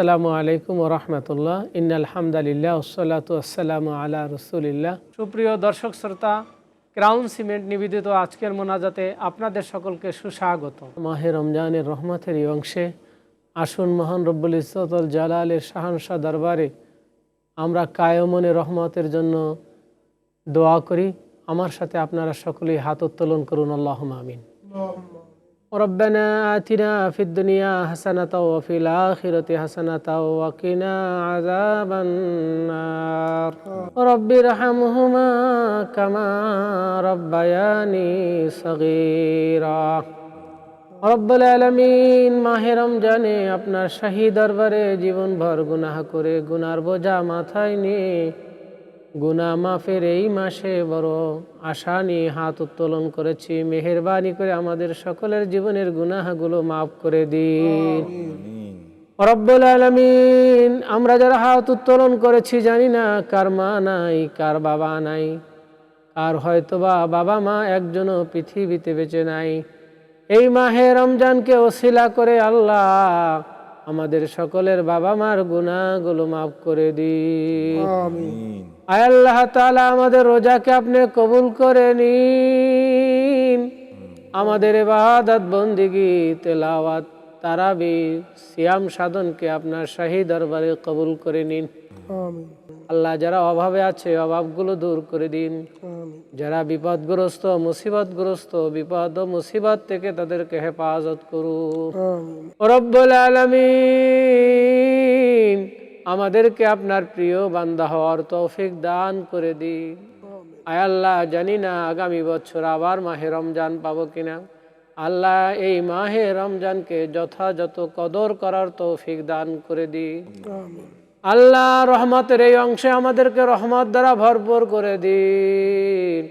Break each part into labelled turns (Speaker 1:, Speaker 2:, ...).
Speaker 1: আসসালামু আলাইকুম ওয়া রাহমাতুল্লাহ। ইন্নাল হামদালিল্লাহ ওয়াসসালাতু ওয়াসসালামু আলা রাসূলিল্লাহ। সুপ্রিয় দর্শক শ্রোতা, ক্রাউন সিমেন্ট নিবেদিত আজকের মোনাজাতে আপনাদের সকলকে সুস্বাগত। মাহে রমজানের রহমতের এই অংশে আসুন মহান রব্বুল ইজ্জত ওয়াল জালালের শাহানশাহ দরবারে আমরা কায়মনে রহমতের জন্য দোয়া করি। আমার সাথে আপনারা সকলেই হাত উত্তোলন করুন, আল্লাহুম্মা আমিন। ربنا آتنا في الدنيا حسنة وفي الآخرة حسنة وقنا عذاب النار رب ارحمهما كما ربياني صغيرا। রব্বুল আলামিন, মাহে রমজানে আপনার শাহী দরবারে জীবনভর গুনাহ করে গুনার বোঝা মাথায় নিয়ে গুনাহ মাফের এই মাসে বড় আশা নিয়ে হাত উত্তোলন করেছি। মেহেরবানি করে আমাদের সকলের জীবনের গুনাহগুলো মাফ করে দিন রব্বুল আলামিন। আমরা যারা হাত উত্তোলন করেছি জানি না কার মা নাই, কার বাবা নাই, কার হয়তোবা বাবা মা একজনও পৃথিবীতে বেঁচে নাই। এই মাহে রমজানকে ওসিলা করে আল্লাহ আমাদের সকলের বাবা মার গুনাহগুলো মাফ করে দিন। আমিন। আয় আল্লাহ তাআলা, আমাদের রোজাকে আপনি কবুল করে নিন। আমাদের ইবাদত বন্দেগী তেলাওয়াত তারাবি সিয়াম সাধনকে আপনার শাহী দরবারে কবুল করে নিন। আমিন। আল্লাহ, যারা অভাবে আছে অভাবগুলো দূর করে দিন। যারা বিপদগ্রস্ত মুসিবতগ্রস্ত বিপদ ও মুসিবত থেকে তাদেরকে হেফাজত করুন রব্বুল আলামিন। আমাদেরকে আপনার প্রিয় বান্দা হওয়ার তৌফিক দান করে দিন। আয় আল্লাহ, জানি না আগামী বছর আবার মাহে রমজান পাবো কিনা। আল্লাহ, এই মাহে রমজানকে যথাযথ কদর করার তৌফিক দান করে দিন। আল্লাহ, রহমতের এই অংশে আমাদেরকে রহমত দ্বারা ভরপুর করে দিন।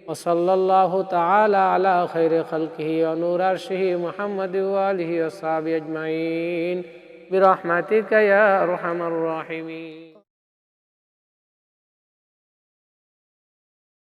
Speaker 1: ওয়াসাল্লাল্লাহু তাআলা আলা খায়রি খালকিহি ওয়া নূর আরশিহি মুহাম্মাদি ওয়া আলিহি ওয়া সাহবিহি আজমাইন বিরহমাতিকা ইয়া আরহামার রাহিমিন।